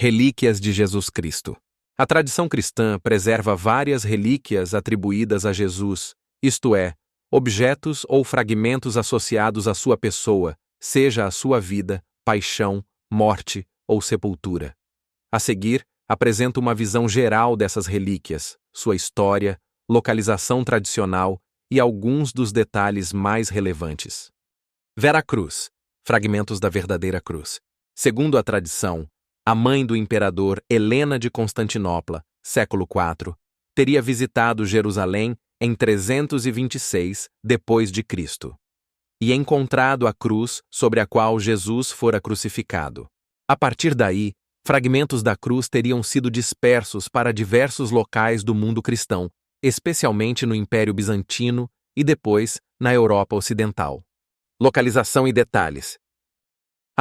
Relíquias de Jesus Cristo. A tradição cristã preserva várias relíquias atribuídas a Jesus, isto é, objetos ou fragmentos associados à sua pessoa, seja a sua vida, paixão, morte ou sepultura. A seguir, apresento uma visão geral dessas relíquias, sua história, localização tradicional e alguns dos detalhes mais relevantes. Vera Cruz, fragmentos da verdadeira cruz. Segundo a tradição, a mãe do imperador Helena de Constantinopla, século IV, teria visitado Jerusalém em 326 depois de Cristo e encontrado a cruz sobre a qual Jesus fora crucificado. A partir daí, fragmentos da cruz teriam sido dispersos para diversos locais do mundo cristão, especialmente no Império Bizantino e depois na Europa Ocidental. Localização e detalhes.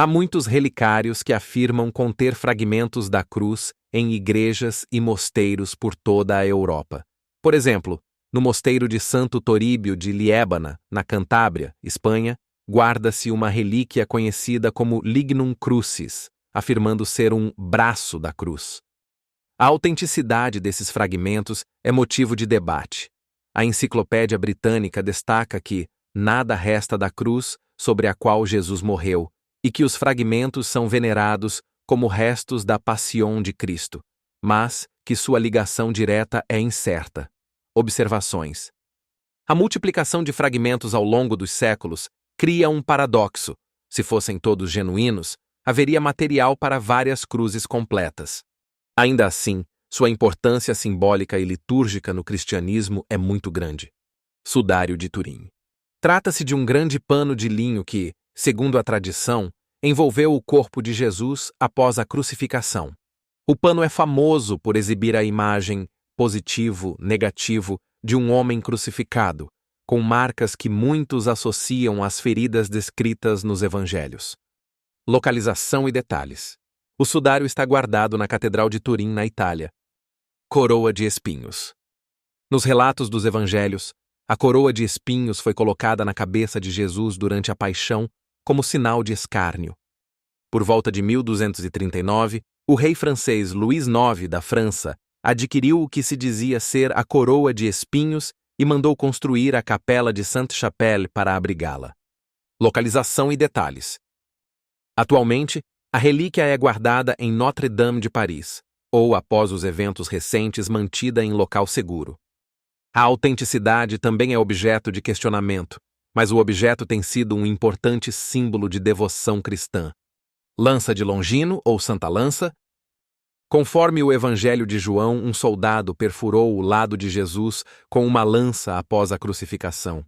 Há muitos relicários que afirmam conter fragmentos da cruz em igrejas e mosteiros por toda a Europa. Por exemplo, no mosteiro de Santo Toríbio de Liébana, na Cantábria, Espanha, guarda-se uma relíquia conhecida como Lignum Crucis, afirmando ser um braço da cruz. A autenticidade desses fragmentos é motivo de debate. A Enciclopédia Britânica destaca que nada resta da cruz sobre a qual Jesus morreu e que os fragmentos são venerados como restos da Passion de Cristo, mas que sua ligação direta é incerta. Observações. A multiplicação de fragmentos ao longo dos séculos cria um paradoxo. Se fossem todos genuínos, haveria material para várias cruzes completas. Ainda assim, sua importância simbólica e litúrgica no cristianismo é muito grande. Sudário de Turim. Trata-se de um grande pano de linho que, segundo a tradição, envolveu o corpo de Jesus após a crucificação. O pano é famoso por exibir a imagem positivo-negativo de um homem crucificado, com marcas que muitos associam às feridas descritas nos evangelhos. Localização e detalhes. O sudário está guardado na Catedral de Turim, na Itália. Coroa de espinhos. Nos relatos dos evangelhos, a coroa de espinhos foi colocada na cabeça de Jesus durante a paixão como sinal de escárnio. Por volta de 1239, o rei francês Luís IX da França adquiriu o que se dizia ser a coroa de espinhos e mandou construir a capela de Sainte-Chapelle para abrigá-la. Localização e detalhes. Atualmente, a relíquia é guardada em Notre-Dame de Paris, ou, após os eventos recentes, mantida em local seguro. A autenticidade também é objeto de questionamento, mas o objeto tem sido um importante símbolo de devoção cristã. Lança de Longino ou Santa Lança. Conforme o Evangelho de João, um soldado perfurou o lado de Jesus com uma lança após a crucificação.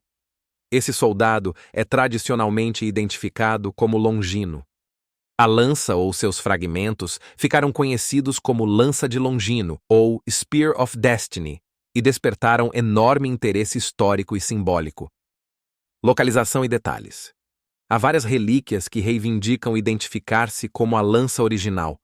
Esse soldado é tradicionalmente identificado como Longino. A lança ou seus fragmentos ficaram conhecidos como Lança de Longino ou Spear of Destiny e despertaram enorme interesse histórico e simbólico. Localização e detalhes. Há várias relíquias que reivindicam identificar-se como a lança original.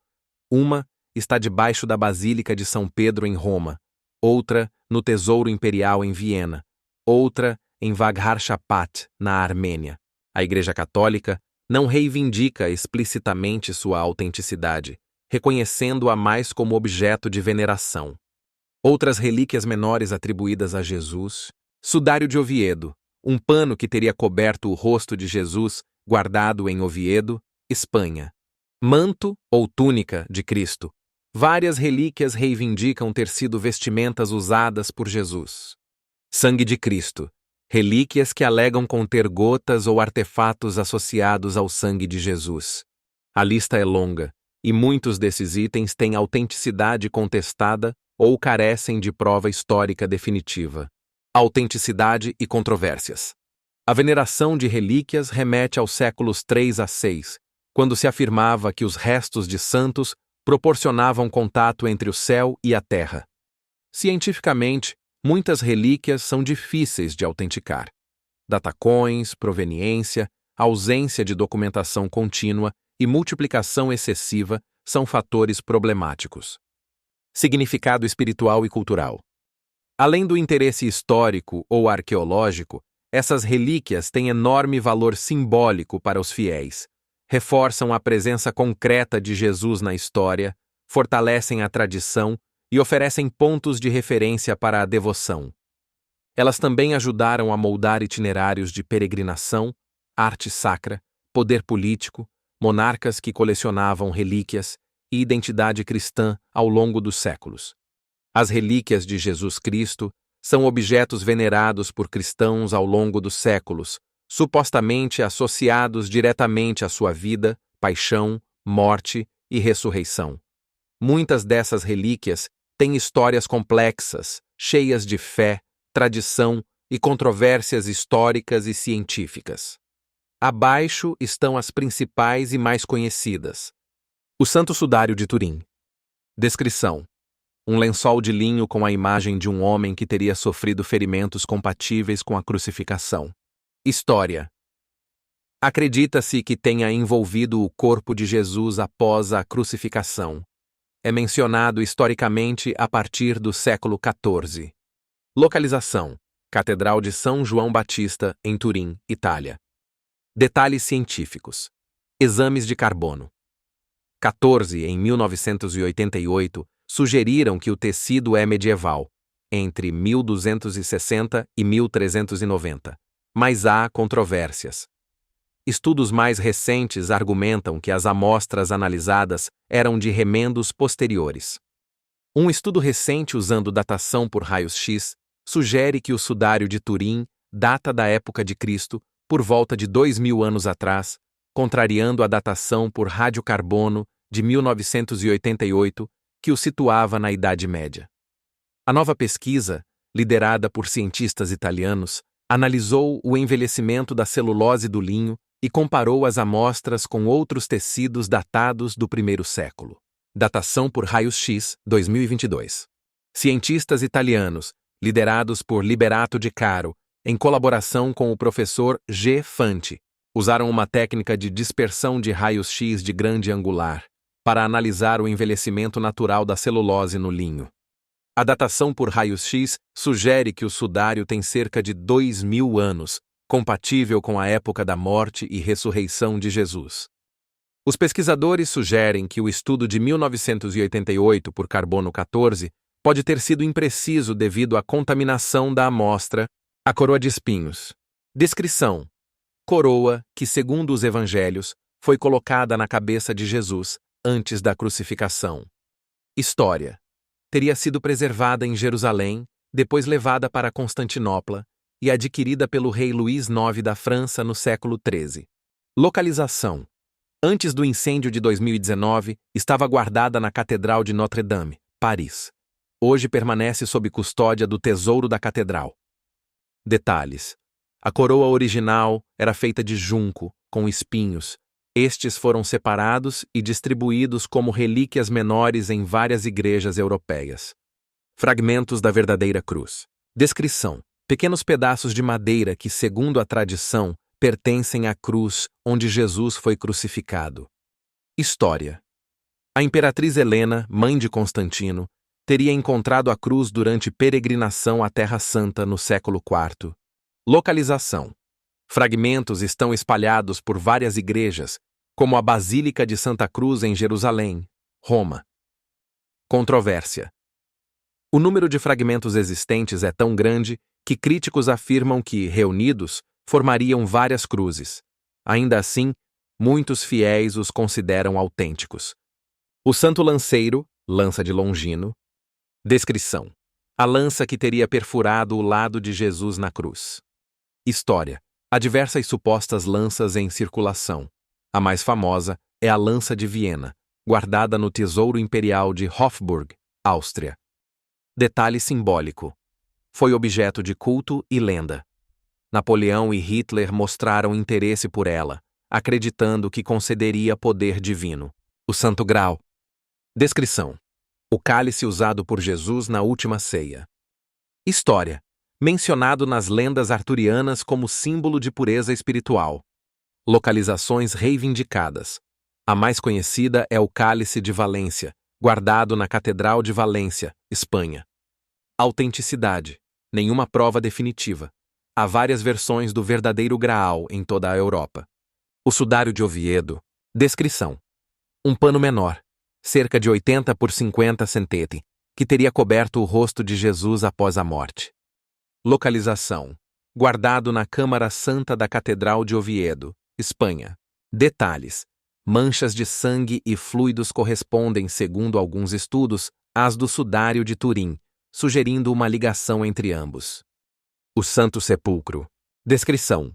Uma está debaixo da Basílica de São Pedro em Roma, outra no Tesouro Imperial em Viena, outra em Vagharshapat, na Armênia. A Igreja Católica não reivindica explicitamente sua autenticidade, reconhecendo-a mais como objeto de veneração. Outras relíquias menores atribuídas a Jesus. Sudário de Oviedo, um pano que teria coberto o rosto de Jesus, guardado em Oviedo, Espanha. Manto ou túnica de Cristo. Várias relíquias reivindicam ter sido vestimentas usadas por Jesus. Sangue de Cristo. Relíquias que alegam conter gotas ou artefatos associados ao sangue de Jesus. A lista é longa, e muitos desses itens têm autenticidade contestada ou carecem de prova histórica definitiva. Autenticidade e controvérsias. A veneração de relíquias remete aos séculos III a VI, quando se afirmava que os restos de santos proporcionavam contato entre o céu e a terra. Cientificamente, muitas relíquias são difíceis de autenticar. Datacões, proveniência, ausência de documentação contínua e multiplicação excessiva são fatores problemáticos. Significado espiritual e cultural. Além do interesse histórico ou arqueológico, essas relíquias têm enorme valor simbólico para os fiéis. Reforçam a presença concreta de Jesus na história, fortalecem a tradição e oferecem pontos de referência para a devoção. Elas também ajudaram a moldar itinerários de peregrinação, arte sacra, poder político, monarcas que colecionavam relíquias e identidade cristã ao longo dos séculos. As relíquias de Jesus Cristo são objetos venerados por cristãos ao longo dos séculos, supostamente associados diretamente à sua vida, paixão, morte e ressurreição. Muitas dessas relíquias têm histórias complexas, cheias de fé, tradição e controvérsias históricas e científicas. Abaixo estão as principais e mais conhecidas. O Santo Sudário de Turim. Descrição: um lençol de linho com a imagem de um homem que teria sofrido ferimentos compatíveis com a crucificação. História: acredita-se que tenha envolvido o corpo de Jesus após a crucificação. É mencionado historicamente a partir do século XIV. Localização: Catedral de São João Batista, em Turim, Itália. Detalhes científicos: exames de carbono. 14 em 1988 sugeriram que o tecido é medieval, entre 1260 e 1390, mas há controvérsias. Estudos mais recentes argumentam que as amostras analisadas eram de remendos posteriores. Um estudo recente usando datação por raios-x sugere que o sudário de Turim data da época de Cristo, por volta de 2000 anos atrás, contrariando a datação por radiocarbono de 1988, que o situava na Idade Média. A nova pesquisa, liderada por cientistas italianos, analisou o envelhecimento da celulose do linho e comparou as amostras com outros tecidos datados do primeiro século. Datação por raios-x 2022. Cientistas italianos, liderados por Liberato de Caro, em colaboração com o professor G. Fanti, usaram uma técnica de dispersão de raios-x de grande angular para analisar o envelhecimento natural da celulose no linho. A datação por raios-x sugere que o sudário tem cerca de 2000 anos, compatível com a época da morte e ressurreição de Jesus. Os pesquisadores sugerem que o estudo de 1988 por carbono 14 pode ter sido impreciso devido à contaminação da amostra, a coroa de espinhos. Descrição: coroa que, segundo os evangelhos, foi colocada na cabeça de Jesus antes da crucificação. História: teria sido preservada em Jerusalém, depois levada para Constantinopla e adquirida pelo rei Luís IX da França no século XIII. Localização: antes do incêndio de 2019, estava guardada na Catedral de Notre-Dame, Paris. Hoje permanece sob custódia do Tesouro da Catedral. Detalhes: a coroa original era feita de junco, com espinhos. Estes foram separados e distribuídos como relíquias menores em várias igrejas europeias. Fragmentos da verdadeira cruz. Descrição: pequenos pedaços de madeira que, segundo a tradição, pertencem à cruz onde Jesus foi crucificado. História: a imperatriz Helena, mãe de Constantino, teria encontrado a cruz durante peregrinação à Terra Santa no século IV. Localização: fragmentos estão espalhados por várias igrejas, como a Basílica de Santa Cruz em Jerusalém, Roma. Controvérsia: o número de fragmentos existentes é tão grande que críticos afirmam que, reunidos, formariam várias cruzes. Ainda assim, muitos fiéis os consideram autênticos. O Santo Lanceiro, lança de Longino. Descrição: a lança que teria perfurado o lado de Jesus na cruz. História: há diversas supostas lanças em circulação. A mais famosa é a lança de Viena, guardada no Tesouro Imperial de Hofburg, Áustria. Detalhe simbólico: foi objeto de culto e lenda. Napoleão e Hitler mostraram interesse por ela, acreditando que concederia poder divino. O Santo Graal. Descrição: o cálice usado por Jesus na última ceia. História: mencionado nas lendas arturianas como símbolo de pureza espiritual. Localizações reivindicadas. A mais conhecida é o Cálice de Valência, guardado na Catedral de Valência, Espanha. Autenticidade: nenhuma prova definitiva. Há várias versões do verdadeiro Graal em toda a Europa. O Sudário de Oviedo. Descrição: um pano menor, cerca de 80 por 50 centímetros, que teria coberto o rosto de Jesus após a morte. Localização: guardado na Câmara Santa da Catedral de Oviedo, Espanha. Detalhes: manchas de sangue e fluidos correspondem, segundo alguns estudos, às do sudário de Turim, sugerindo uma ligação entre ambos. O Santo Sepulcro. Descrição: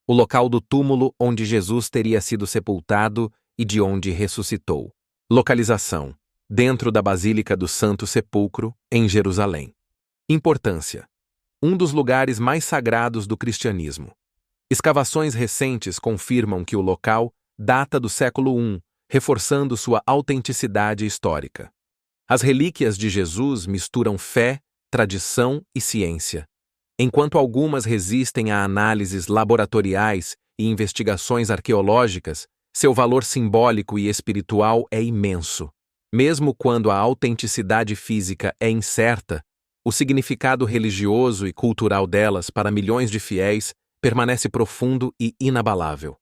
o local do túmulo onde Jesus teria sido sepultado e de onde ressuscitou. Localização: dentro da Basílica do Santo Sepulcro, em Jerusalém. Importância: um dos lugares mais sagrados do cristianismo. Escavações recentes confirmam que o local data do século I, reforçando sua autenticidade histórica. As relíquias de Jesus misturam fé, tradição e ciência. Enquanto algumas resistem a análises laboratoriais e investigações arqueológicas, seu valor simbólico e espiritual é imenso. Mesmo quando a autenticidade física é incerta, o significado religioso e cultural delas para milhões de fiéis permanece profundo e inabalável.